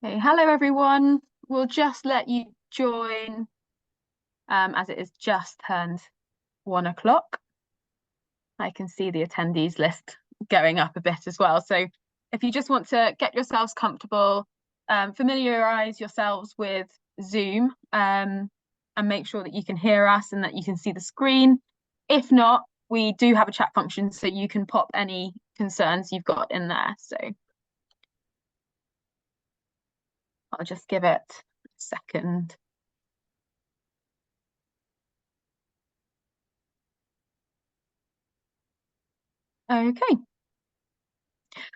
Okay, hello everyone. We'll just let you join as it is just turned 1 o'clock. I can see the attendees list going up a bit as well. So if you just want to get yourselves comfortable, familiarize yourselves with Zoom and make sure that you can hear us and that you can see the screen. If not, we do have a chat function so you can pop any concerns you've got in there. So I'll just give it a second. Okay,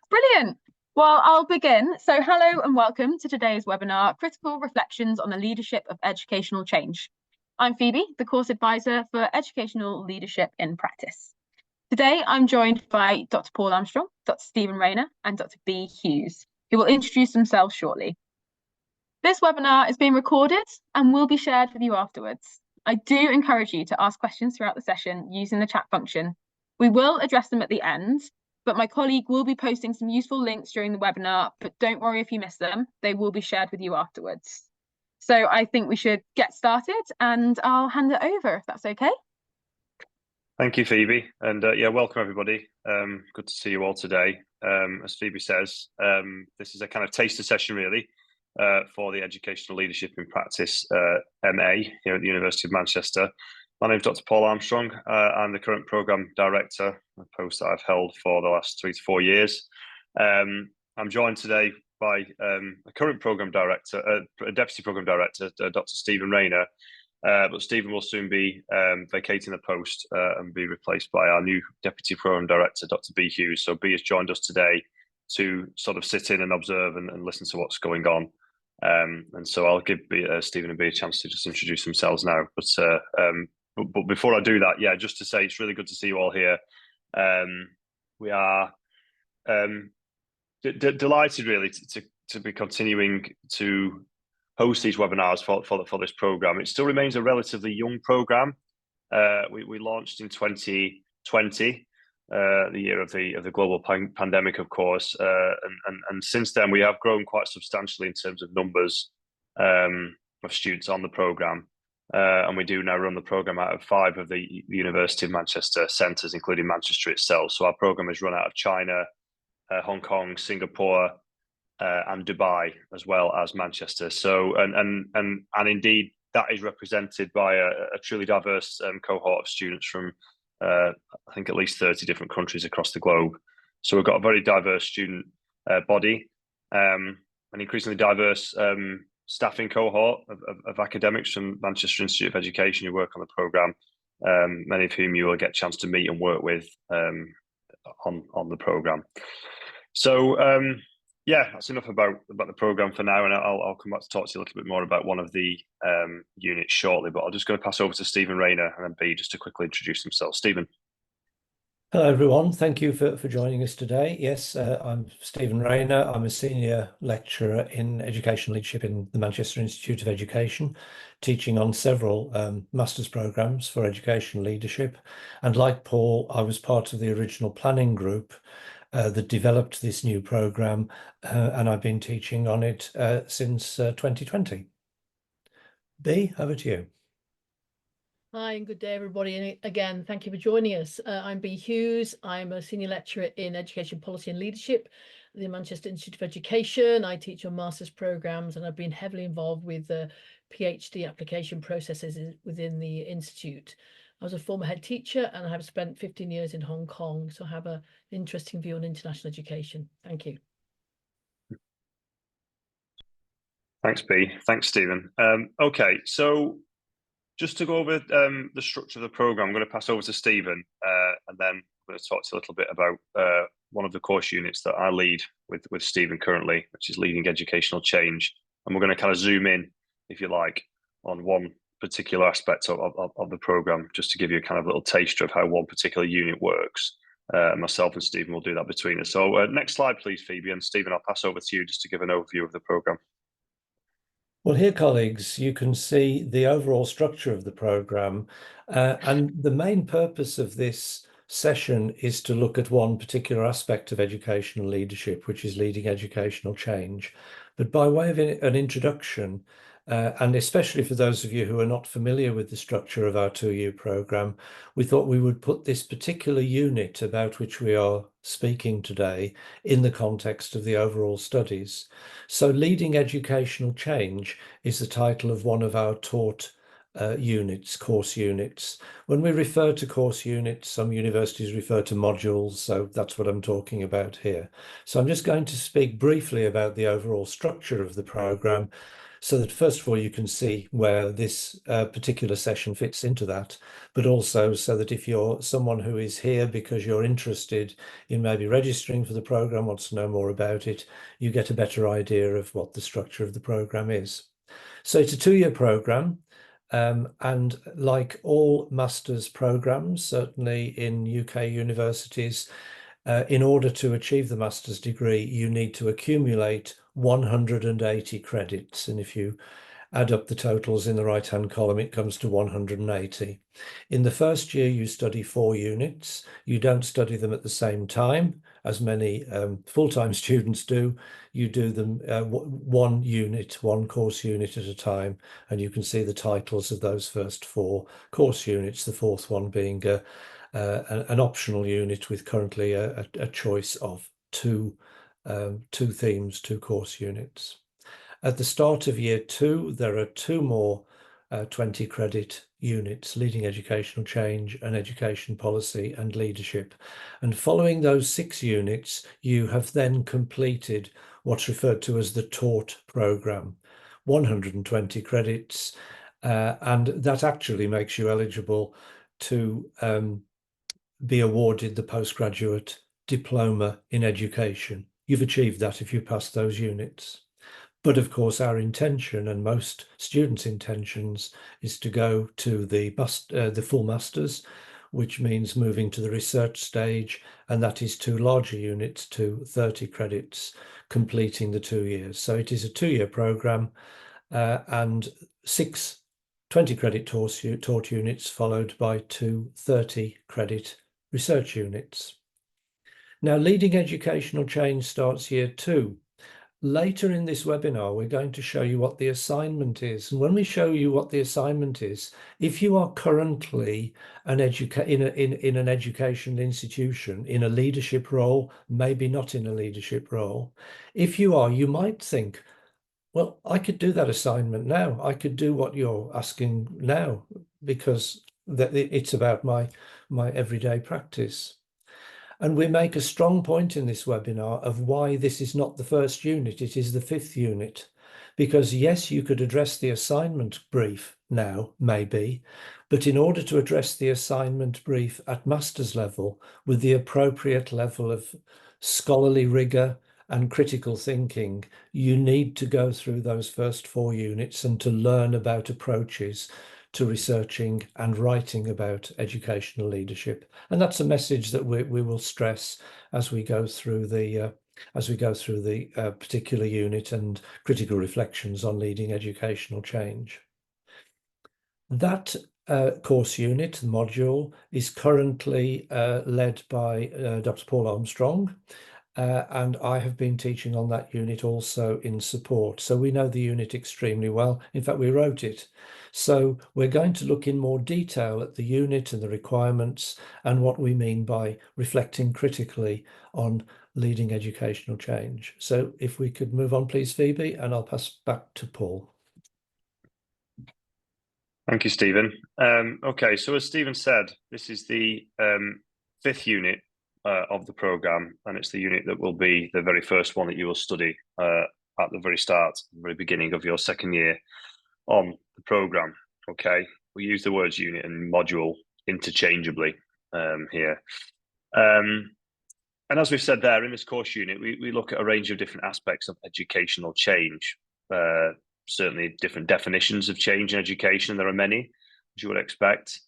brilliant. Well, I'll begin. So hello and welcome to today's webinar, Critical Reflections on the Leadership of Educational Change. I'm Phoebe, the course advisor for Educational Leadership in Practice. Today, I'm joined by Dr. Paul Armstrong, Dr. Stephen Rayner, and Dr. B. Hughes, who will introduce themselves shortly. This webinar is being recorded and will be shared with you afterwards. I do encourage you to ask questions throughout the session using the chat function. We will address them at the end, but my colleague will be posting some useful links during the webinar, but don't worry if you miss them, they will be shared with you afterwards. So I think we should get started and I'll hand it over if that's okay. Thank you, Phoebe, and yeah, welcome everybody. Good to see you all today. As Phoebe says, this is a kind of taster session really for the Educational Leadership in Practice MA here at the University of Manchester. My name is Dr. Paul Armstrong. I'm the current programme director, a post that I've held for the last 3 to 4 years. I'm joined today by a current programme director, a deputy programme director, Dr. Stephen Rayner. But Stephen will soon be vacating the post and be replaced by our new Deputy Programme Director, Dr. B. Hughes. So B has joined us today to sort of sit in and observe and listen to what's going on. And so I'll give Stephen and B a chance to just introduce themselves now. But before I do that, yeah, just to say it's really good to see you all here. We are delighted really to be continuing to host these webinars for this program. It still remains a relatively young program. We launched in 2020, the year of the global pandemic, of course, and since then we have grown quite substantially in terms of numbers of students on the program, and we do now run the program out of 5 of the University of Manchester centres, including Manchester itself. So our program is run out of China, Hong Kong, Singapore, and Dubai, as well as Manchester. So and indeed that is represented by a truly diverse cohort of students from I think at least 30 different countries across the globe. So we've got a very diverse student body, an increasingly diverse staffing cohort of academics from Manchester Institute of Education who work on the programme, many of whom you will get a chance to meet and work with on the programme. So yeah, that's enough about the programme for now, and I'll come back to talk to you a little bit more about one of the units shortly, but I'm just going to pass over to Stephen Rayner and then B just to quickly introduce himself. Stephen. Hello everyone, thank you for joining us today. Yes, I'm Stephen Rayner. I'm a senior lecturer in education leadership in the Manchester Institute of Education, teaching on several master's programmes for education leadership. And like Paul, I was part of the original planning group that developed this new programme, and I've been teaching on it since 2020. B, over to you. Hi and good day everybody, and again thank you for joining us. I'm B. Hughes. I'm a senior lecturer in education policy and leadership at the Manchester Institute of Education. I teach on master's programmes and I've been heavily involved with the PhD application processes within the institute. I was a former head teacher and I have spent 15 years in Hong Kong, so I have an interesting view on international education. Thank you. Thanks, B. Thanks, Stephen. Okay, so just to go over the structure of the programme, I'm going to pass over to Stephen, and then I'm going to talk to you a little bit about one of the course units that I lead with Stephen currently, which is Leading Educational Change. And we're going to kind of zoom in, if you like, on one particular aspect of the programme, just to give you a kind of little taster of how one particular unit works. Myself and Stephen will do that between us. So next slide, please, Phoebe. And Stephen, I'll pass over to you just to give an overview of the programme. Well, here, colleagues, you can see the overall structure of the programme, and the main purpose of this session is to look at one particular aspect of educational leadership, which is leading educational change. But by way of an introduction, and especially for those of you who are not familiar with the structure of our 2-year programme, we thought we would put this particular unit about which we are speaking today in the context of the overall studies. So Leading Educational Change is the title of one of our taught units, course units. When we refer to course units, some universities refer to modules, so that's what I'm talking about here. So I'm just going to speak briefly about the overall structure of the programme, so that first of all you can see where this particular session fits into that, but also so that if you're someone who is here because you're interested in maybe registering for the programme, wants to know more about it, you get a better idea of what the structure of the programme is. So it's a 2-year programme. And like all master's programmes, certainly in UK universities, in order to achieve the master's degree, you need to accumulate 180 credits. And if you add up the totals in the right-hand column, it comes to 180. In the first year, you study 4 units. You don't study them at the same time, as many full-time students do. You do them one unit, one course unit at a time, and you can see the titles of those first 4 course units, the 4th one being an optional unit with currently a choice of 2 themes, 2 course units. At the start of year 2, there are 2 more 20 credit units, Leading Educational Change and Education Policy and Leadership. And following those 6 units, you have then completed what's referred to as the taught programme, 120 credits, and that actually makes you eligible to be awarded the postgraduate diploma in education. You've achieved that if you pass those units. But of course, our intention, and most students' intentions, is to go to the full masters, which means moving to the research stage, and that is 2 larger units to 30 credits, completing the 2 years. So it is a 2-year programme, and 6 20-credit taught units followed by 2 30-credit research units. Now, Leading Educational Change starts year 2. Later in this webinar, we're going to show you what the assignment is. And when we show you what the assignment is, if you are currently in an educational institution, in a leadership role, maybe not in a leadership role, if you are, you might think, well, I could do that assignment now. I could do what you're asking now, because it's about my everyday practice. And we make a strong point in this webinar of why this is not the first unit, it is the 5th unit. Because yes, you could address the assignment brief now, maybe, but in order to address the assignment brief at master's level with the appropriate level of scholarly rigour and critical thinking, you need to go through those first 4 units and to learn about approaches to researching and writing about educational leadership. And that's a message that we will stress as we go through the particular unit and critical reflections on leading educational change. That course unit, the module, is currently led by Dr. Paul Armstrong, and I have been teaching on that unit also in support. So we know the unit extremely well. In fact, we wrote it. So we're going to look in more detail at the unit and the requirements and what we mean by reflecting critically on leading educational change. So if we could move on, please, Phoebe, and I'll pass back to Paul. Thank you, Stephen. Okay, so as Stephen said, this is the 5th unit of the programme, and it's the unit that will be the very first one that you will study at the very start, the very beginning of your 2nd year on the programme. Okay, we use the words unit and module interchangeably here. And as we've said there, in this course unit, we look at a range of different aspects of educational change, certainly different definitions of change in education. There are many, as you would expect.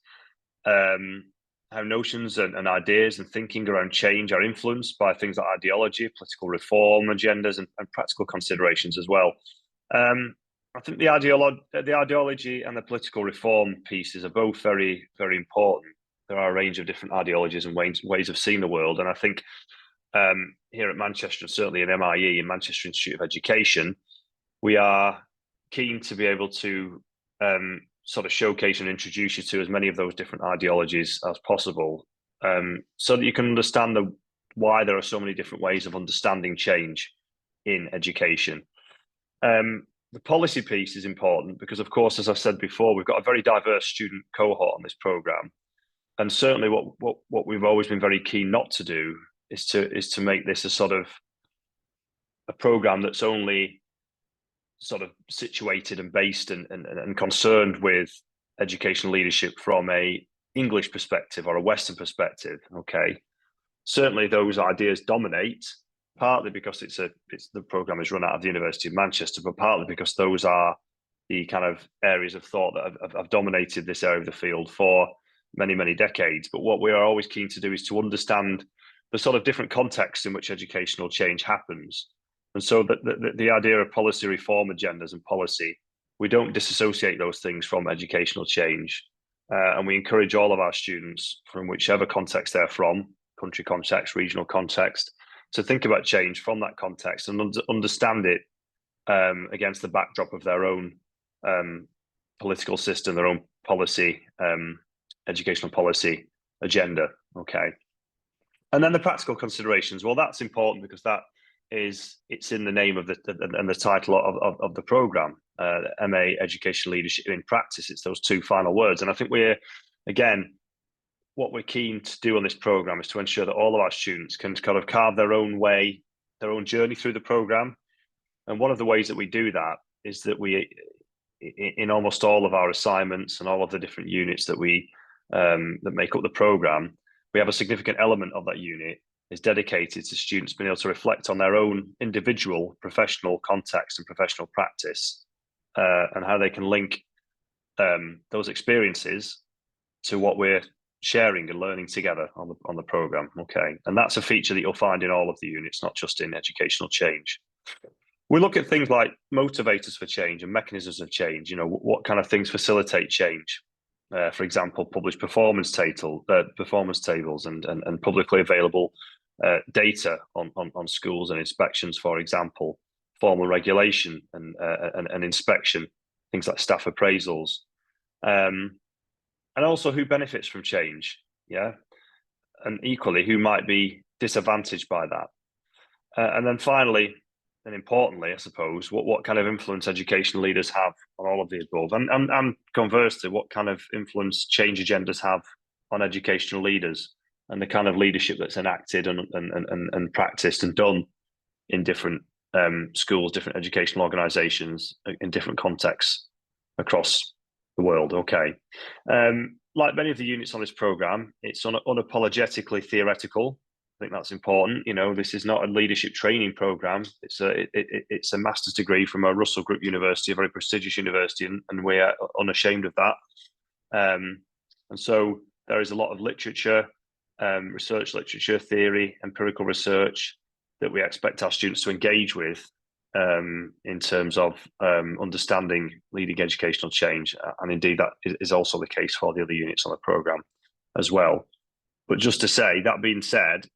How notions and ideas and thinking around change are influenced by things like ideology, political reform agendas, and practical considerations as well. I think the ideology and the political reform pieces are both very, very important. There are a range of different ideologies and ways of seeing the world. And I think here at Manchester, and certainly in MIE, in Manchester Institute of Education, we are keen to be able to sort of showcase and introduce you to as many of those different ideologies as possible, so that you can understand why there are so many different ways of understanding change in education. The policy piece is important because, of course, as I've said before, we've got a very diverse student cohort on this programme. And certainly what we've always been very keen not to do is to make this a sort of a programme that's only sort of situated and based and concerned with educational leadership from a English perspective or a Western perspective. Okay, certainly those ideas dominate, partly because the programme is run out of the University of Manchester, but partly because those are the kind of areas of thought that have dominated this area of the field for many, many decades. But what we are always keen to do is to understand the sort of different contexts in which educational change happens. And so the idea of policy reform agendas and policy, we don't disassociate those things from educational change. And we encourage all of our students, from whichever context they're from, country context, regional context, to think about change from that context and understand it against the backdrop of their own political system, their own policy, educational policy agenda. Okay. And then the practical considerations. Well, that's important because it's in the name of and the title of the programme, MA Education Leadership in Practice. It's those two final words. And I think what we're keen to do on this programme is to ensure that all of our students can kind of carve their own way, their own journey through the programme. And one of the ways that we do that is that we, in almost all of our assignments and all of the different units that that make up the programme, we have a significant element of that unit is dedicated to students being able to reflect on their own individual professional context and professional practice, and how they can link those experiences to what we're sharing and learning together on the programme. Okay, and that's a feature that you'll find in all of the units, not just in educational change. We look at things like motivators for change and mechanisms of change. You know, what kind of things facilitate change? For example, published performance tables and publicly available data on schools and inspections, for example, formal regulation and inspection, things like staff appraisals, and also who benefits from change, yeah, and equally who might be disadvantaged by that, and then finally, and importantly, I suppose, what kind of influence educational leaders have on all of the above, and conversely, what kind of influence change agendas have on educational leaders, and the kind of leadership that's enacted and practiced and done in different schools, different educational organisations, in different contexts across the world. Okay, like many of the units on this programme, it's unapologetically theoretical. I think that's important. You know, this is not a leadership training programme. It's a master's degree from a Russell Group University, a very prestigious university, and we are unashamed of that. And so there is a lot of literature, research literature, theory, empirical research that we expect our students to engage with in terms of understanding leading educational change. And indeed, that is also the case for the other units on the programme as well. But just to say, that being said,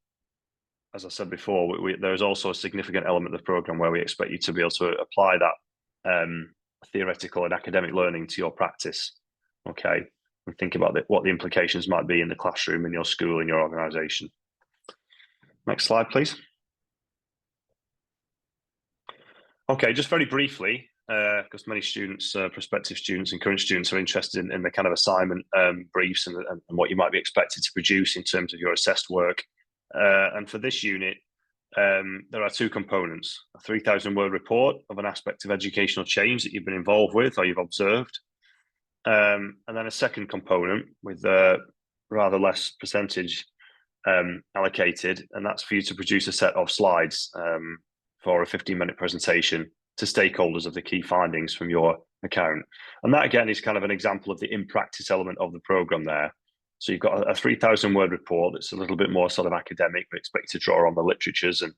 as I said before, there's also a significant element of the programme where we expect you to be able to apply that theoretical and academic learning to your practice, okay? And think about what the implications might be in the classroom, in your school, in your organisation. Next slide, please. Okay, just very briefly, because many students, prospective students and current students are interested in the kind of assignment briefs and what you might be expected to produce in terms of your assessed work. And for this unit, there are two components: a 3,000-word report of an aspect of educational change that you've been involved with or you've observed, and then a second component with rather less percentage allocated, and that's for you to produce a set of slides for a 15-minute presentation to stakeholders of the key findings from your account. And that, again, is kind of an example of the in-practice element of the programme there. So you've got a 3,000-word report that's a little bit more sort of academic, but expect to draw on the literatures and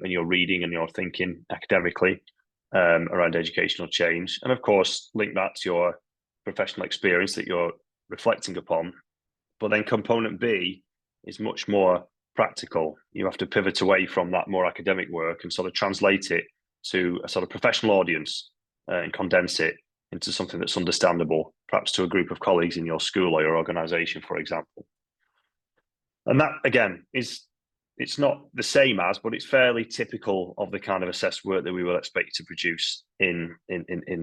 your reading and your thinking academically around educational change. And of course, link that to your professional experience that you're reflecting upon. But then component B is much more practical. You have to pivot away from that more academic work and sort of translate it to a sort of professional audience and condense it into something that's understandable, perhaps to a group of colleagues in your school or your organisation, for example. And that, again, it's not the same as, but it's fairly typical of the kind of assessed work that we will expect you to produce in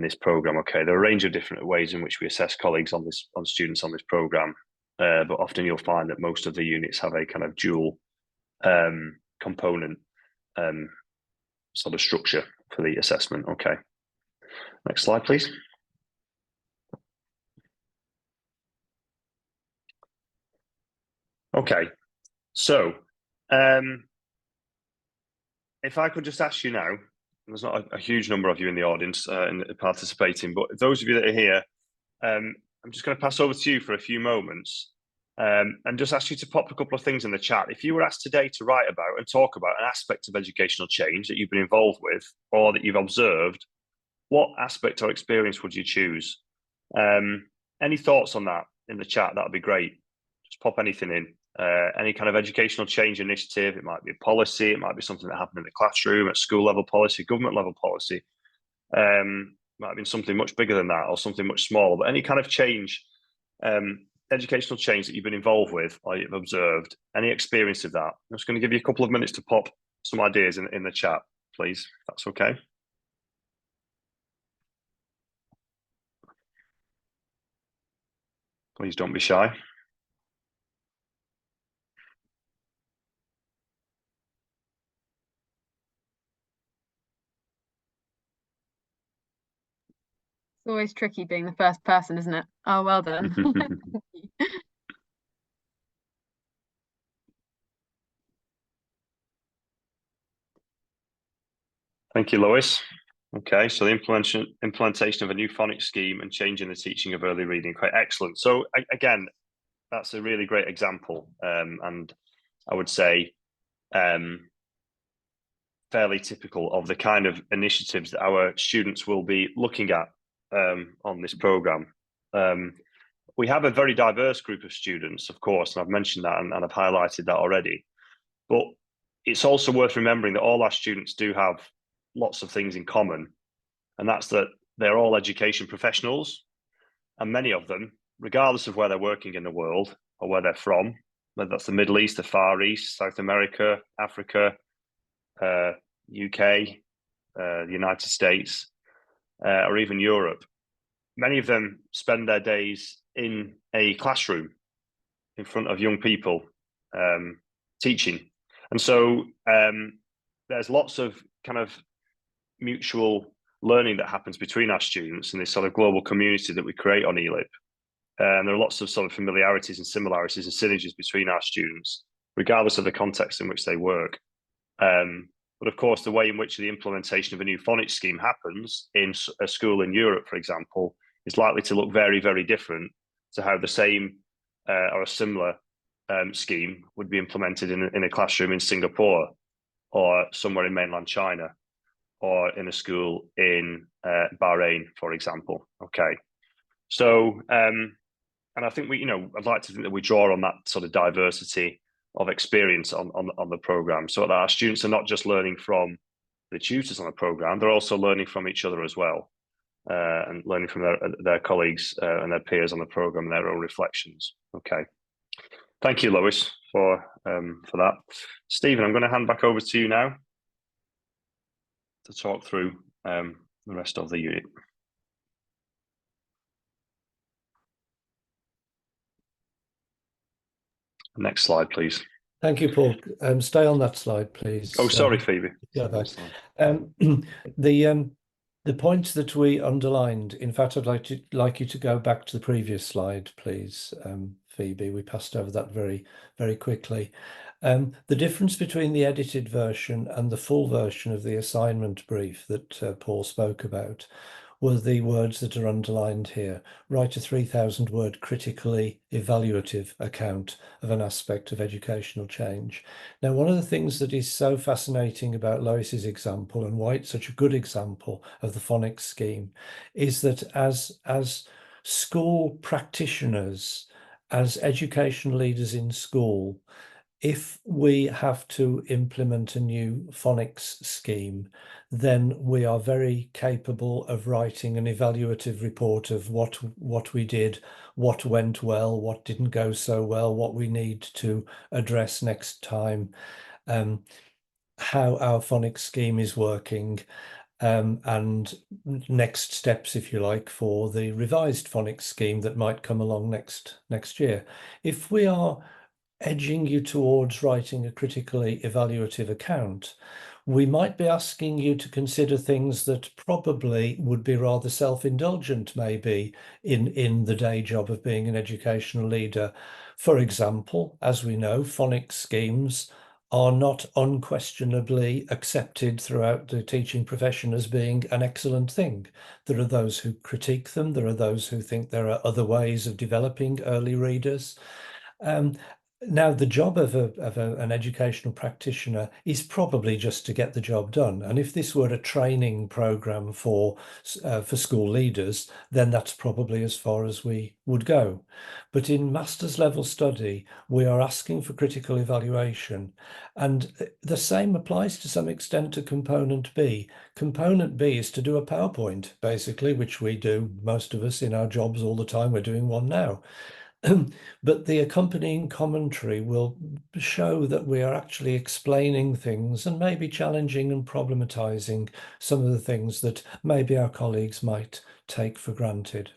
this programme. Okay, there are a range of different ways in which we assess colleagues on students on this programme, but often you'll find that most of the units have a kind of dual component sort of structure for the assessment. Okay, next slide, please. Okay, so if I could just ask you now, there's not a huge number of you in the audience participating, but those of you that are here, I'm just going to pass over to you for a few moments and just ask you to pop a couple of things in the chat. If you were asked today to write about and talk about an aspect of educational change that you've been involved with or that you've observed, what aspect or experience would you choose? Any thoughts on that in the chat? That would be great. Just pop anything in. Any kind of educational change initiative. It might be a policy, it might be something that happened in the classroom, at school level policy, government level policy. Might have been something much bigger than that or something much smaller, but any kind of change, educational change that you've been involved with or you've observed, any experience of that. I'm just going to give you a couple of minutes to pop some ideas in the chat, please, if that's okay. Please don't be shy. It's always tricky being the first person, isn't it? Oh, well done. Thank you, Lois. Okay, so the implementation of a new phonics scheme and changing the teaching of early reading, quite excellent. So again, that's a really great example, and I would say fairly typical of the kind of initiatives that our students will be looking at on this programme. We have a very diverse group of students, of course, and I've mentioned that and I've highlighted that already. But it's also worth remembering that all our students do have lots of things in common, and that's that they're all education professionals, and many of them, regardless of where they're working in the world or where they're from, whether that's the Middle East, the Far East, South America, Africa, UK, the United States, or even Europe, many of them spend their days in a classroom in front of young people teaching. And so there's lots of kind of mutual learning that happens between our students in this sort of global community that we create on ELIP. And there are lots of sort of familiarities and similarities and synergies between our students, regardless of the context in which they work. But of course, the way in which the implementation of a new phonics scheme happens in a school in Europe, for example, is likely to look very, very different to how the same or a similar scheme would be implemented in a classroom in Singapore or somewhere in mainland China or in a school in Bahrain, for example. Okay, so and I think I'd like to think that we draw on that sort of diversity of experience on the programme, so that our students are not just learning from the tutors on the programme, they're also learning from each other as well, and learning from their colleagues and their peers on the programme and their own reflections. Okay, thank you, Lois, for that. Stephen, I'm going to hand back over to you now to talk through the rest of the unit. Next slide, please. Thank you, Paul. Stay on that slide, please. Oh, sorry, Phoebe. Yeah, the points that we underlined, in fact, I'd like you to go back to the previous slide, please, Phoebe. We passed over that very, very quickly. The difference between the edited version and the full version of the assignment brief that Paul spoke about were the words that are underlined here. Write a 3,000-word critically evaluative account of an aspect of educational change. Now, one of the things that is so fascinating about Lois's example and why it's such a good example of the phonics scheme is that as school practitioners, as education leaders in school, if we have to implement a new phonics scheme, then we are very capable of writing an evaluative report of what we did, what went well, what didn't go so well, what we need to address next time, how our phonics scheme is working, and next steps, if you like, for the revised phonics scheme that might come along next year. If we are edging you towards writing a critically evaluative account, we might be asking you to consider things that probably would be rather self-indulgent, maybe, in the day job of being an educational leader. For example, as we know, phonics schemes are not unquestionably accepted throughout the teaching profession as being an excellent thing. There are those who critique them. There are those who think there are other ways of developing early readers. Now, the job of an educational practitioner is probably just to get the job done. And if this were a training program for school leaders, then that's probably as far as we would go. But in master's level study, we are asking for critical evaluation. And the same applies to some extent to component B. Component B is to do a PowerPoint, basically, which we do, most of us in our jobs all the time. We're doing one now. But the accompanying commentary will show that we are actually explaining things and maybe challenging and problematizing some of the things that maybe our colleagues might take for granted.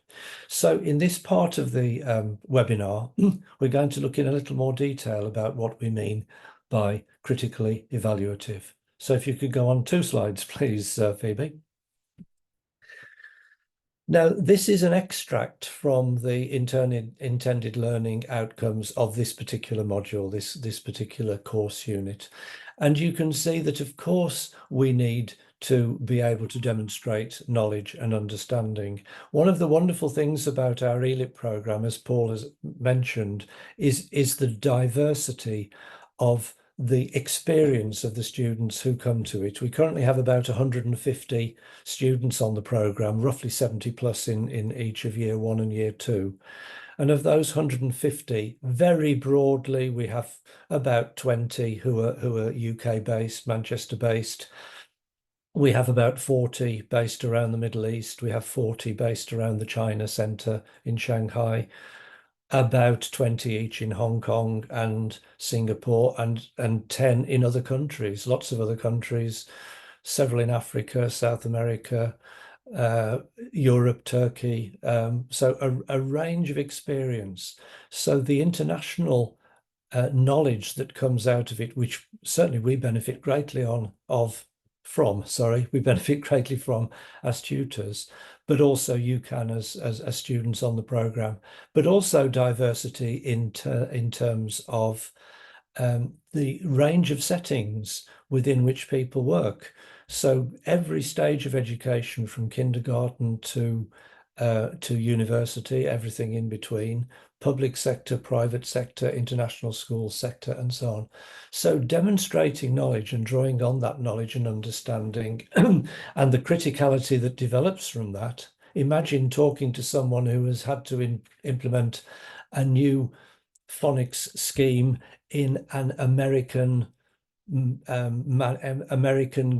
So in this part of the webinar, we're going to look in a little more detail about what we mean by critically evaluative. So if you could go on 2 slides, please, Phoebe. Now, this is an extract from the intended learning outcomes of this particular module, this particular course unit. And you can see that, of course, we need to be able to demonstrate knowledge and understanding. One of the wonderful things about our ELIP program, as Paul has mentioned, is the diversity of the experience of the students who come to it. We currently have about 150 students on the programme, roughly 70 plus in each of year 1 and year 2. And of those 150, very broadly, we have about 20 who are UK based, Manchester based. We have about 40 based around the Middle East. We have 40 based around the China Centre in Shanghai. About 20 each in Hong Kong and Singapore, and 10 in other countries, lots of other countries, several in Africa, South America, Europe, Turkey. So a range of experience. So the international knowledge that comes out of it, which certainly we benefit greatly we benefit greatly from as tutors, but also you can as students on the program, but also diversity in terms of the range of settings within which people work. So every stage of education, from kindergarten to university, everything in between, public sector, private sector, international school sector, and so on. So demonstrating knowledge and drawing on that knowledge and understanding and the criticality that develops from that. Imagine talking to someone who has had to implement a new phonics scheme in an American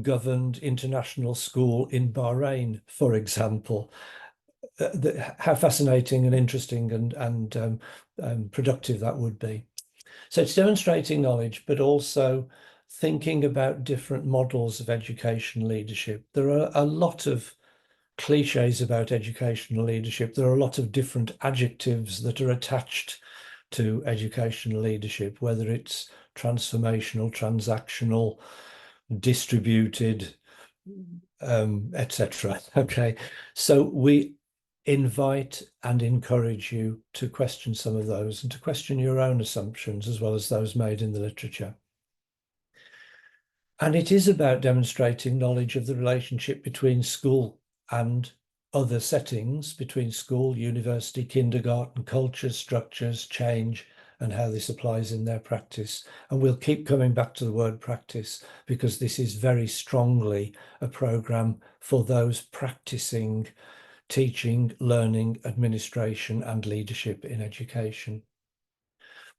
governed international school in Bahrain, for example. How fascinating and interesting and productive that would be. So it's demonstrating knowledge, but also thinking about different models of education leadership. There are a lot of cliches about educational leadership. There are a lot of different adjectives that are attached to educational leadership, whether it's transformational, transactional, distributed, etc. Okay, so we invite and encourage you to question some of those and to question your own assumptions as well as those made in the literature. And it is about demonstrating knowledge of the relationship between school and other settings, between school, university, kindergarten, cultures, structures, change, and how this applies in their practice. And we'll keep coming back to the word practice because this is very strongly a programme for those practicing teaching, learning, administration, and leadership in education.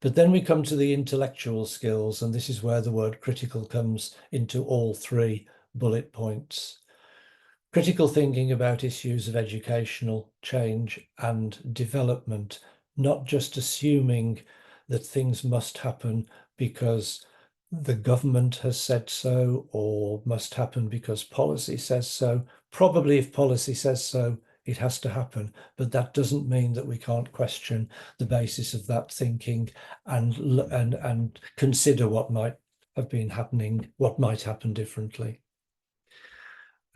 But then we come to the intellectual skills, and this is where the word critical comes into all three bullet points. Critical thinking about issues of educational change and development, not just assuming that things must happen because the government has said so, or must happen because policy says so. Probably if policy says so, it has to happen, but that doesn't mean that we can't question the basis of that thinking and consider what might have been happening, what might happen differently.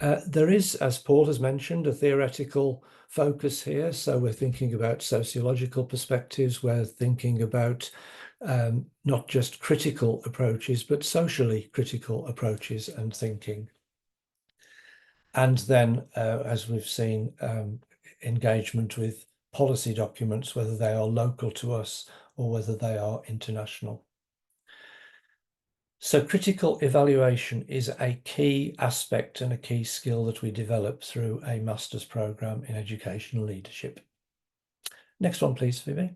There is, as Paul has mentioned, a theoretical focus here. So we're thinking about sociological perspectives. We're thinking about not just critical approaches, but socially critical approaches and thinking. And then, as we've seen, engagement with policy documents, whether they are local to us or whether they are international. So critical evaluation is a key aspect and a key skill that we develop through a master's program in educational leadership. Next one, please, Phoebe.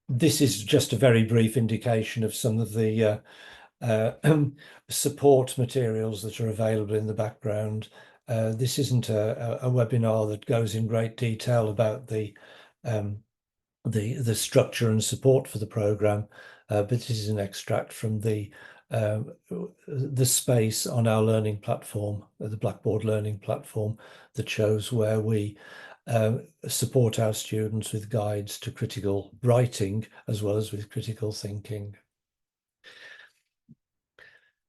This is just a very brief indication of some of the support materials that are available in the background. This isn't a webinar that goes in great detail about the structure and support for the program, but this is an extract from the space on our learning platform, the Blackboard learning platform, that shows where we support our students with guides to critical writing as well as with critical thinking.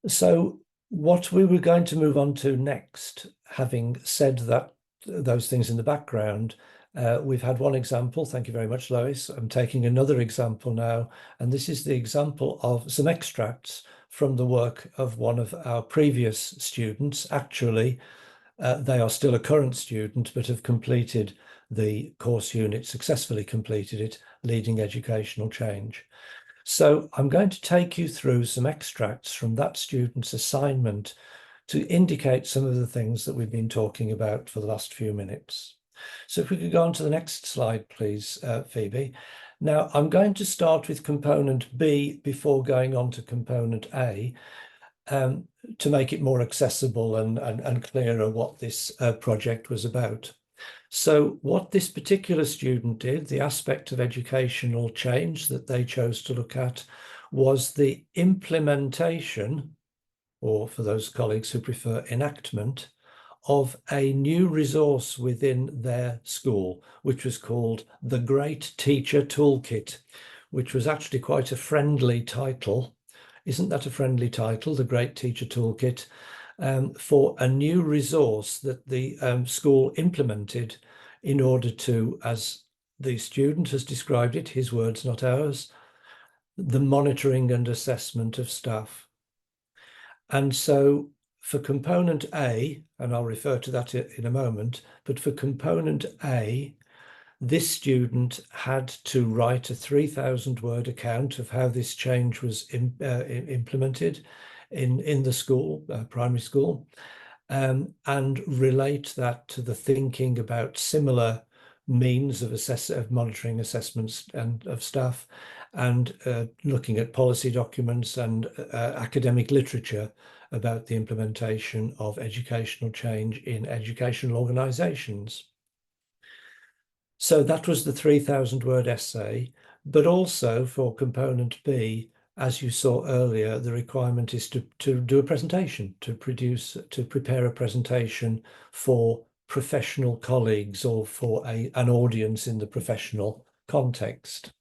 So what we were going to move on to next, having said that those things in the background, we've had one example. Thank you very much, Lois. I'm taking another example now, and this is the example of some extracts from the work of one of our previous students. Actually, they are still a current student, but have completed the course unit, successfully completed it, Leading Educational Change. So I'm going to take you through some extracts from that student's assignment to indicate some of the things that we've been talking about for the last few minutes. So if we could go on to the next slide, please, Phoebe. Now, I'm going to start with component B before going on to component A, to make it more accessible and clearer what this project was about. So what this particular student did, the aspect of educational change that they chose to look at, was the implementation, or for those colleagues who prefer enactment, of a new resource within their school, which was called the Great Teacher Toolkit, which was actually quite a friendly title. Isn't that a friendly title, the Great Teacher Toolkit, for a new resource that the school implemented in order to, as the student has described it, his words, not ours, the monitoring and assessment of staff. And so for component A, and I'll refer to that in a moment, but for component A, this student had to write a 3,000-word account of how this change was implemented in the school, primary school, and relate that to the thinking about similar means of monitoring assessments and of staff, and looking at policy documents and academic literature about the implementation of educational change in educational organisations. So that was the 3,000-word essay, but also for component B, as you saw earlier, the requirement is to do a presentation, to prepare a presentation for professional colleagues or for an audience in the professional context.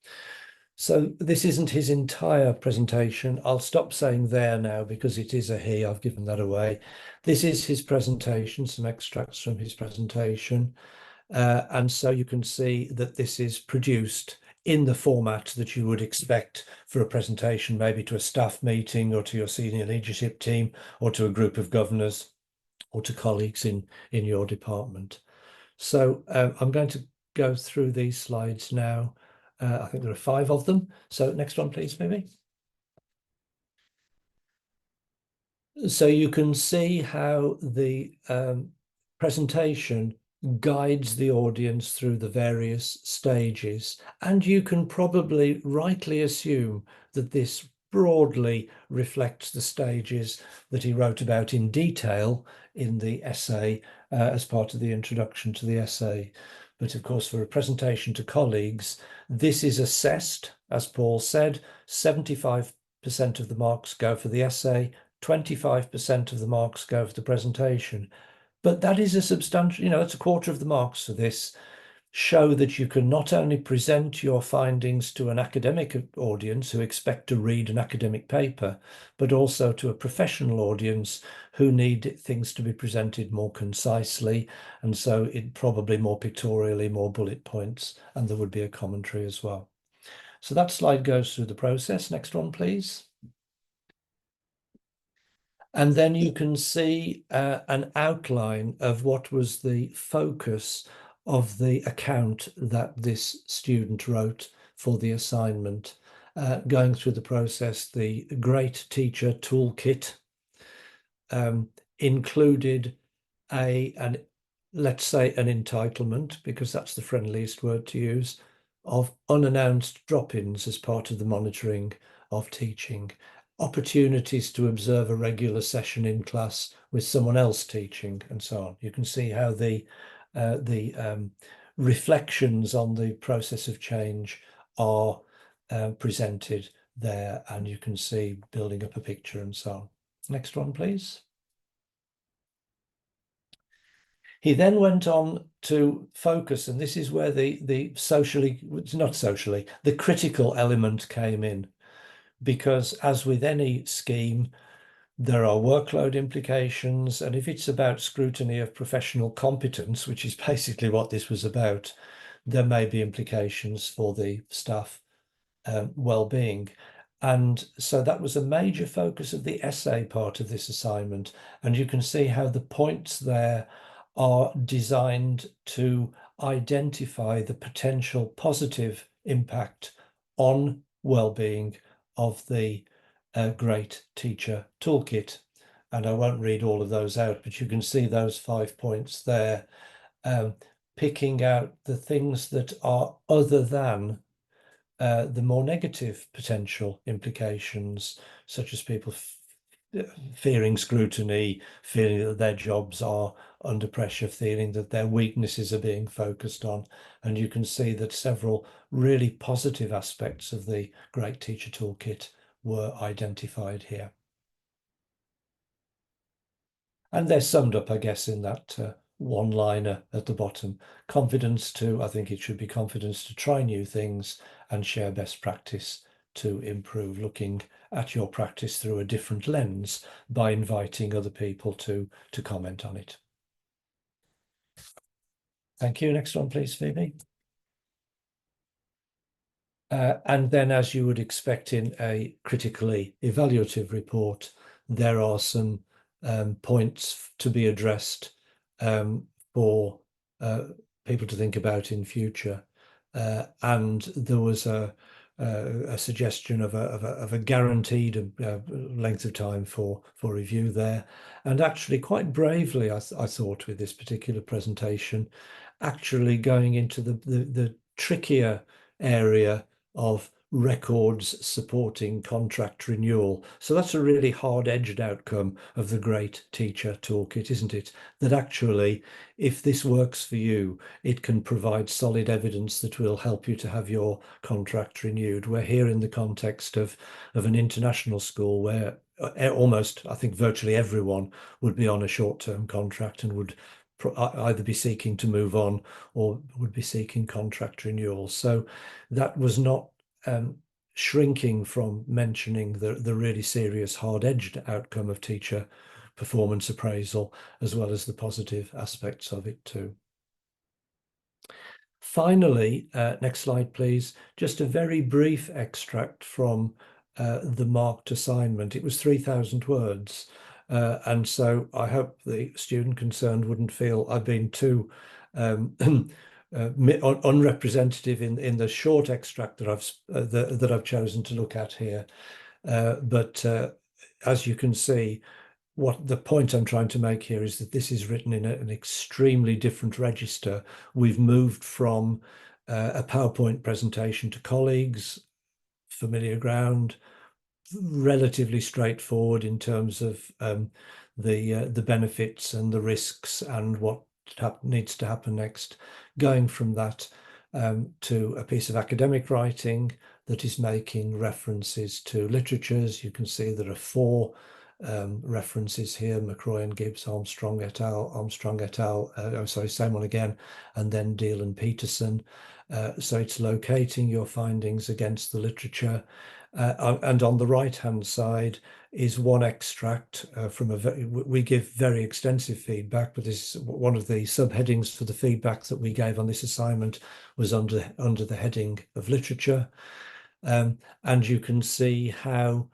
So this isn't his entire presentation. I'll stop saying there now because it is a he. I've given that away. This is his presentation, some extracts from his presentation. And so you can see that this is produced in the format that you would expect for a presentation, maybe to a staff meeting or to your senior leadership team or to a group of governors or to colleagues in your department. So I'm going to go through these slides now. I think there are 5 of them. So next one, please, Mimi. So you can see how the presentation guides the audience through the various stages, and you can probably rightly assume that this broadly reflects the stages that he wrote about in detail in the essay as part of the introduction to the essay. But of course, for a presentation to colleagues, this is assessed, as Paul said, 75% of the marks go for the essay, 25% of the marks go for the presentation. But that is a substantial, it's a quarter of the marks for this. Show that you can not only present your findings to an academic audience who expect to read an academic paper, but also to a professional audience who need things to be presented more concisely, and so it probably more pictorially, more bullet points, and there would be a commentary as well. So that slide goes through the process. Next one, please. And then you can see an outline of what was the focus of the account that this student wrote for the assignment. Going through the process, the Great Teacher Toolkit included let's say an entitlement, because that's the friendliest word to use, of unannounced drop-ins as part of the monitoring of teaching. Opportunities to observe a regular session in class with someone else teaching, and so on. You can see how the reflections on the process of change are presented there, and you can see building up a picture and so on. Next one, please. He then went on to focus, and this is where the critical element came in. Because as with any scheme, there are workload implications, and if it's about scrutiny of professional competence, which is basically what this was about, there may be implications for the staff well-being. And so that was a major focus of the essay part of this assignment, and you can see how the points there are designed to identify the potential positive impact on well-being of the Great Teacher Toolkit. And I won't read all of those out, but you can see those 5 points there, picking out the things that are other than the more negative potential implications, such as people fearing scrutiny, feeling that their jobs are under pressure, feeling that their weaknesses are being focused on. And you can see that several really positive aspects of the Great Teacher Toolkit were identified here. And they're summed up, I guess, in that one-liner at the bottom. Confidence to, I think it should be confidence to try new things and share best practice to improve, looking at your practice through a different lens by inviting other people to comment on it. Thank you. Next one, please, Phoebe. And then, as you would expect in a critically evaluative report, there are some points to be addressed for people to think about in future. And there was a suggestion of a guaranteed length of time for review there. And actually, quite bravely, I thought, with this particular presentation, actually going into the trickier area of records supporting contract renewal. So that's a really hard-edged outcome of the Great Teacher Toolkit, isn't it? That actually, if this works for you, it can provide solid evidence that will help you to have your contract renewed. We're here in the context of an international school where almost, I think, virtually everyone would be on a short-term contract and would either be seeking to move on or would be seeking contract renewal. So that was not shrinking from mentioning the really serious hard-edged outcome of teacher performance appraisal, as well as the positive aspects of it too. Finally, next slide, please. Just a very brief extract from the marked assignment. It was 3,000 words. And so I hope the student concerned wouldn't feel I've been too unrepresentative in the short extract that I've chosen to look at here. But as you can see, what the point I'm trying to make here is that this is written in an extremely different register. We've moved from a PowerPoint presentation to colleagues, familiar ground, relatively straightforward in terms of the benefits and the risks and what needs to happen next. Going from that to a piece of academic writing that is making references to literatures. You can see there are 4 references here: McCroy and Gibbs, Armstrong et al., same one again, and then Deal and Peterson. So it's locating your findings against the literature. And on the right-hand side is one extract from we give very extensive feedback, but this is one of the subheadings for the feedback that we gave on this assignment was under the heading of literature. And you can see how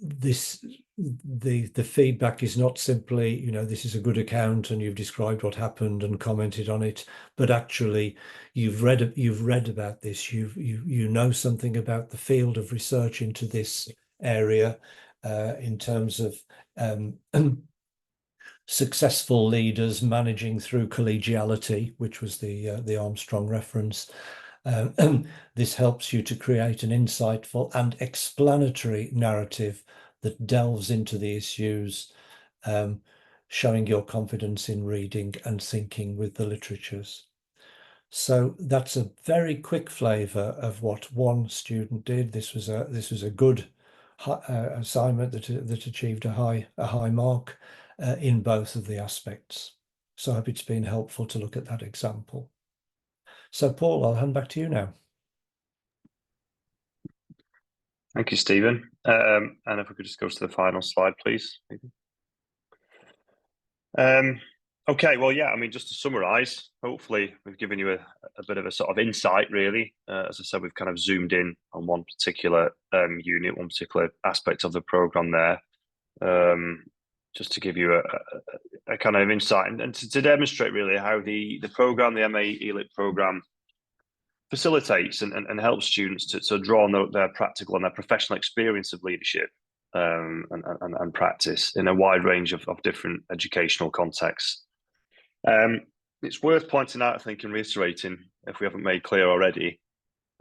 the feedback is not simply, this is a good account and you've described what happened and commented on it, but actually you've read about this, you know something about the field of research into this area in terms of successful leaders managing through collegiality, which was the Armstrong reference. This helps you to create an insightful and explanatory narrative that delves into the issues, showing your confidence in reading and thinking with the literatures. So that's a very quick flavour of what one student did. This was a good assignment that achieved a high mark in both of the aspects. So I hope it's been helpful to look at that example. So Paul, I'll hand back to you now. Thank you, Stephen. And if we could just go to the final slide, please. Okay, well, yeah, I mean, just to summarise, hopefully we've given you a bit of a sort of insight, really. As I said, we've kind of zoomed in on one particular unit, one particular aspect of the programme there, just to give you a kind of insight and to demonstrate really how the programme, the MA ELIT programme, facilitates and helps students to draw on their practical and their professional experience of leadership and practice in a wide range of different educational contexts. It's worth pointing out, I think, and reiterating, if we haven't made clear already,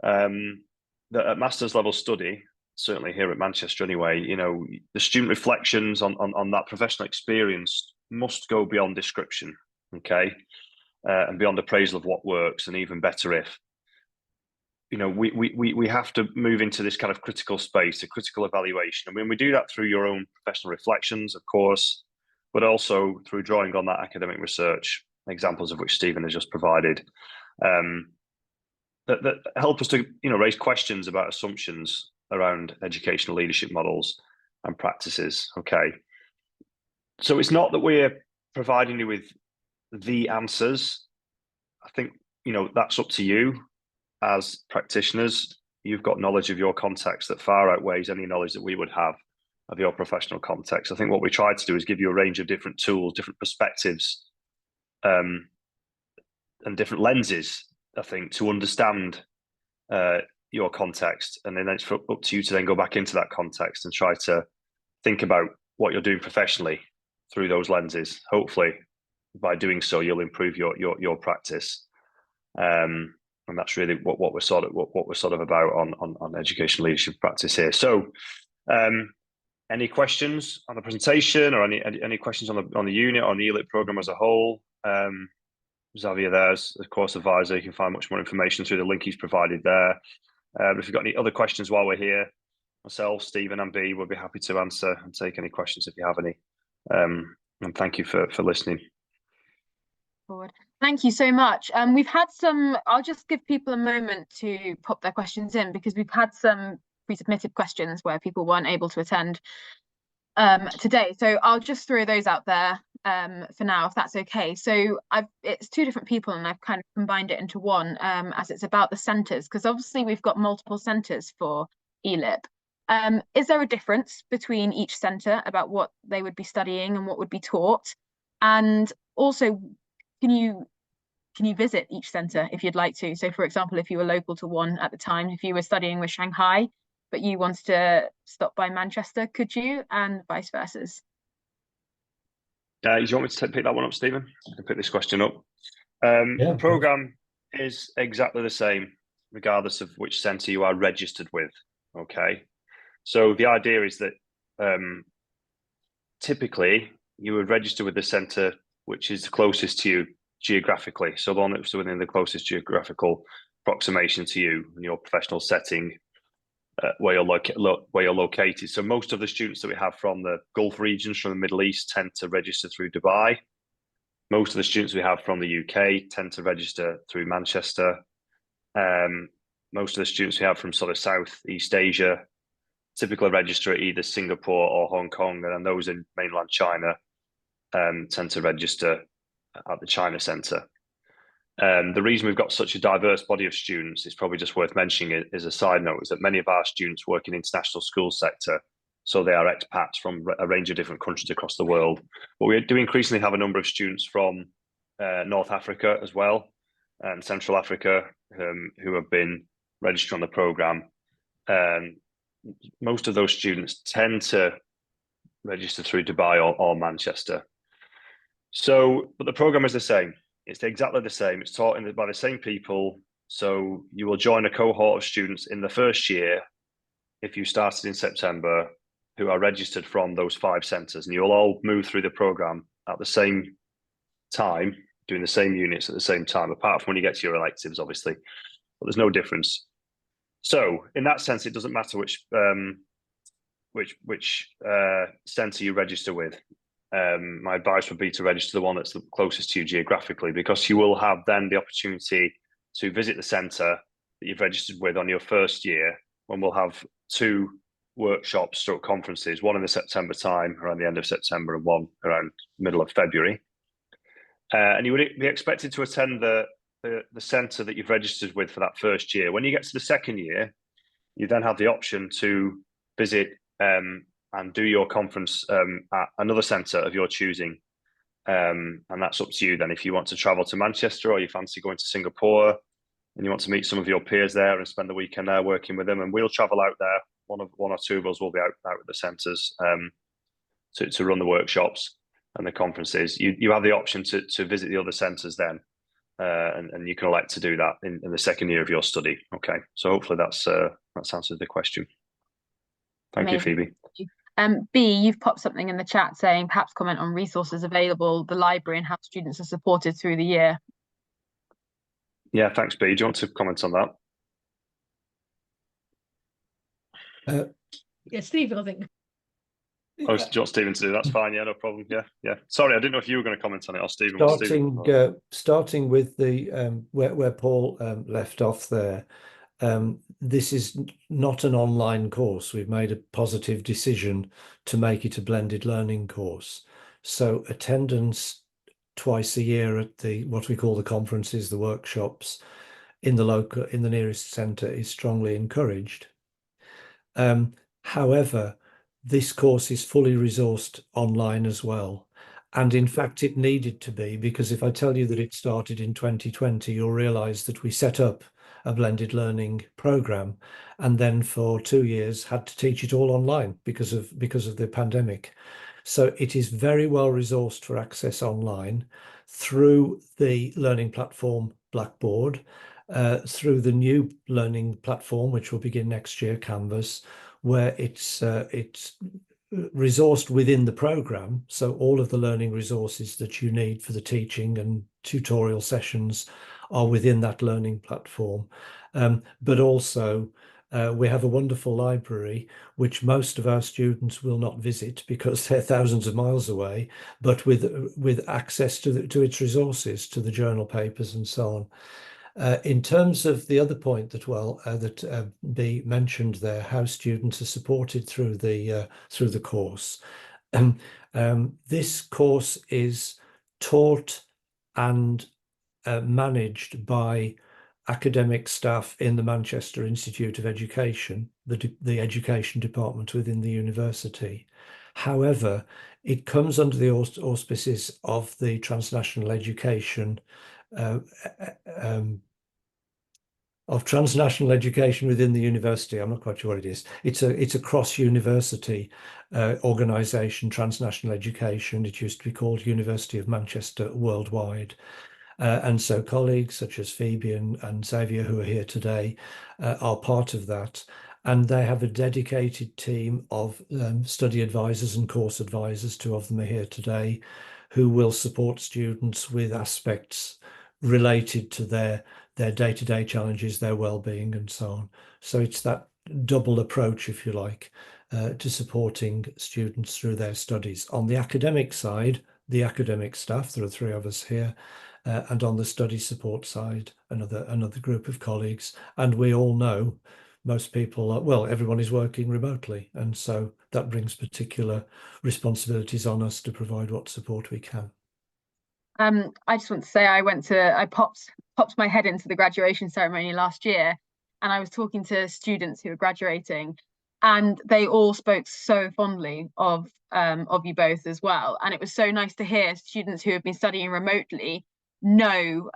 that at master's level study, certainly here at Manchester anyway, the student reflections on that professional experience must go beyond description, okay, and beyond appraisal of what works, and even better if. We have to move into this kind of critical space, a critical evaluation. And when we do that through your own professional reflections, of course, but also through drawing on that academic research, examples of which Stephen has just provided, that help us to raise questions about assumptions around educational leadership models and practices. Okay, so it's not that we're providing you with the answers. I think that's up to you. As practitioners, you've got knowledge of your context that far outweighs any knowledge that we would have of your professional context. I think what we try to do is give you a range of different tools, different perspectives, and different lenses, I think, to understand your context. And then it's up to you to then go back into that context and try to think about what you're doing professionally through those lenses. Hopefully, by doing so, you'll improve your practice. And that's really what we're sort of about on education leadership practice here. So, any questions on the presentation, or any questions on the unit, on the ELIT program as a whole? Xavier there's the course advisor. You can find much more information through the link he's provided there. If you've got any other questions while we're here, myself, Stephen, and B will be happy to answer and take any questions if you have any. And thank you for listening. Forward. Thank you so much. We've had some, I'll just give people a moment to pop their questions in, because we've had some pre-submitted questions where people weren't able to attend today. So I'll just throw those out there for now, if that's okay. So it's 2 different people, and I've kind of combined it into one, as it's about the centres, because obviously we've got multiple centres for ELIP. Is there a difference between each centre about what they would be studying and what would be taught? And also, can you visit each centre if you'd like to? So, for example, if you were local to one at the time, if you were studying with Shanghai, but you wanted to stop by Manchester, could you? And vice versa. Do you want me to pick that one up, Stephen? I can pick this question up. Yeah, the programme is exactly the same, regardless of which centre you are registered with. Okay, so the idea is that typically you would register with the centre which is closest to you geographically, so the one that's within the closest geographical approximation to you in your professional setting, where you're located. So most of the students that we have from the Gulf regions, from the Middle East, tend to register through Dubai. Most of the students we have from the UK tend to register through Manchester. Most of the students we have from sort of Southeast Asia typically register at either Singapore or Hong Kong, and then those in mainland China tend to register at the China Centre. The reason we've got such a diverse body of students, it's probably just worth mentioning it as a side note, is that many of our students work in international school sector, so they are expats from a range of different countries across the world. But we do increasingly have a number of students from North Africa as well, and Central Africa, who have been registered on the programme. Most of those students tend to register through Dubai or Manchester. So, but the programme is the same. It's exactly the same. It's taught by the same people. So you will join a cohort of students in the first year, if you started in September, who are registered from those 5 centres, and you'll all move through the programme at the same time, doing the same units at the same time, apart from when you get to your electives, obviously. But there's no difference. So in that sense, it doesn't matter which centre you register with. My advice would be to register the one that's the closest to you geographically, because you will have then the opportunity to visit the centre that you've registered with on your first year, when we'll have 2 workshops or conferences, one in the September time, around the end of September, and one around middle of February. And you would be expected to attend the centre that you've registered with for that first year. When you get to the second year, you then have the option to visit and do your conference at another centre of your choosing. And that's up to you then. If you want to travel to Manchester, or you fancy going to Singapore and you want to meet some of your peers there and spend the weekend there working with them, and we'll travel out there. One or two of us will be out at the centres to run the workshops and the conferences. You have the option to visit the other centres then, and you can elect to do that in the second year of your study. Okay, so hopefully that's answered the question. Thank Amazing. you, Phoebe. B, you've popped something in the chat saying perhaps comment on resources available, the library, and how students are supported through the year. Yeah, thanks, B. Do you want to comment on that? Yeah, Stephen, I think. Oh, do you want Stephen to do? That's fine. Yeah, no problem. Yeah. Sorry, I didn't know if you were going to comment on it, or Stephen. Starting with the where Paul left off there. This is not an online course. We've made a positive decision to make it a blended learning course. So attendance twice a year at what we call the conferences, the workshops in the nearest centre is strongly encouraged. However, this course is fully resourced online as well. And in fact, it needed to be, because if I tell you that it started in 2020, you'll realise that we set up a blended learning programme, and then for 2 years had to teach it all online because of the pandemic. So it is very well resourced for access online through the learning platform Blackboard, through the new learning platform, which will begin next year, Canvas, where it's resourced within the programme. So all of the learning resources that you need for the teaching and tutorial sessions are within that learning platform. But also we have a wonderful library, which most of our students will not visit because they're thousands of miles away, but with access to its resources, to the journal papers and so on. In terms of the other point that B mentioned there, how students are supported through the course. This course is taught and managed by academic staff in the Manchester Institute of Education, the education department within the university. However, it comes under the auspices of the Transnational Education of transnational education within the university. I'm not quite sure what it is. It's a cross-university organisation, transnational education. It used to be called University of Manchester Worldwide. And so colleagues such as Phoebe and Xavier, who are here today, are part of that. And they have a dedicated team of study advisors and course advisors, 2 of them are here today, who will support students with aspects related to their day-to-day challenges, their well-being and so on. So it's that double approach, if you like, to supporting students through their studies. On the academic side, the academic staff, there are 3 of us here, and on the study support side, another group of colleagues. And we all know most people are, well, everyone is working remotely, and so that brings particular responsibilities on us to provide what support we can. I just want to say I popped my head into the graduation ceremony last year, and I was talking to students who were graduating, and they all spoke so fondly of you both as well. And it was so nice to hear students who have been studying remotely know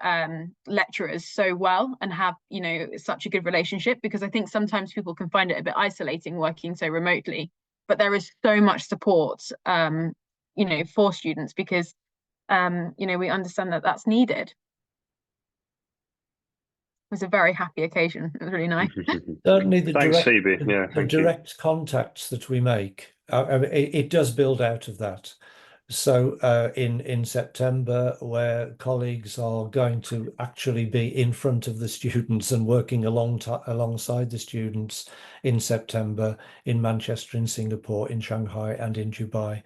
lecturers so well and have, you know, such a good relationship, because I think sometimes people can find it a bit isolating working so remotely, but there is so much support you know, for students, because you know, we understand that that's needed. It was a very happy occasion. It was really nice. Certainly the Thanks, direct, Phoebe. Yeah, the direct contacts that we make, I mean, it does build out of that. So in September, where colleagues are going to actually be in front of the students and working alongside the students in September in Manchester, in Singapore, in Shanghai and in Dubai,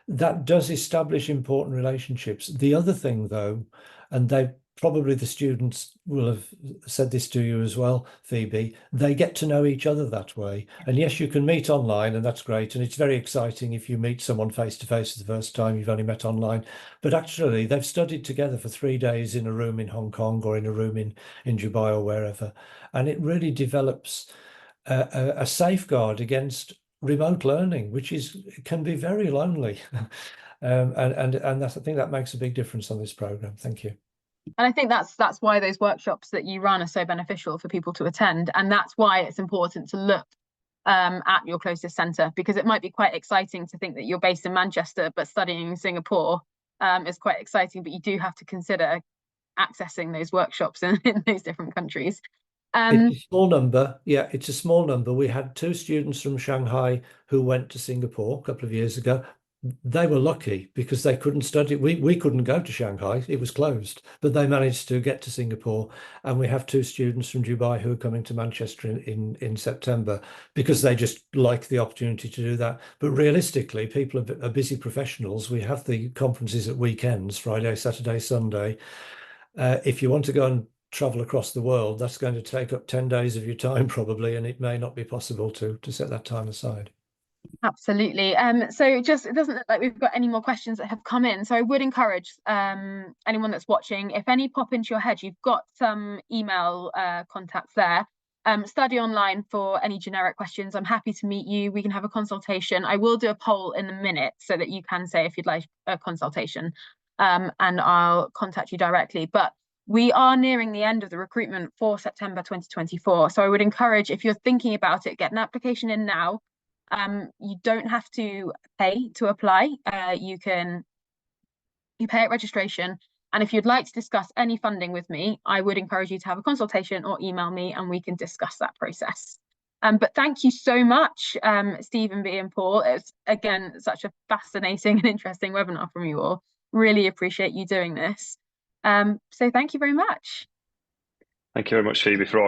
that does establish important relationships. The other thing, though, and probably the students will have said this to you as well, Phoebe, they get to know each other that way. And yes, you can meet online, and that's great. And it's very exciting if you meet someone face to face the first time you've only met online. But actually, they've studied together for 3 days in a room in Hong Kong or in a room in Dubai or wherever. And it really develops a safeguard against remote learning, which can be very lonely. And that's, I think that makes a big difference on this program. Thank you. And I think that's why those workshops that you run are so beneficial for people to attend. And that's why it's important to look at your closest centre, because it might be quite exciting to think that you're based in Manchester but studying in Singapore is quite exciting, but you do have to consider accessing those workshops in those different countries. It's a small number. Yeah, it's a small number. We had 2 students from Shanghai who went to Singapore a couple of years ago. They were lucky because they couldn't study. We couldn't go to Shanghai. It was closed, but they managed to get to Singapore. And we have 2 students from Dubai who are coming to Manchester in September because they just like the opportunity to do that. But realistically, people are busy professionals. We have the conferences at weekends, Friday, Saturday, Sunday. If you want to go and travel across the world, that's going to take up 10 days of your time probably, and it may not be possible to set that time aside. Absolutely. So it doesn't look like we've got any more questions that have come in. So I would encourage anyone that's watching, if any pop into your head, you've got some email contacts there. Study online for any generic questions. I'm happy to meet you. We can have a consultation. I will do a poll in a minute so that you can say if you'd like a consultation, and I'll contact you directly. But we are nearing the end of the recruitment for September 2024. So I would encourage, if you're thinking about it, get an application in now. You don't have to pay to apply. You pay at registration. And if you'd like to discuss any funding with me, I would encourage you to have a consultation or email me and we can discuss that process. But thank you so much, Stephen, B and Paul. It's, again, such a fascinating and interesting webinar from you all. Really appreciate you doing this. So thank you very much. Thank you very much, Phoebe, for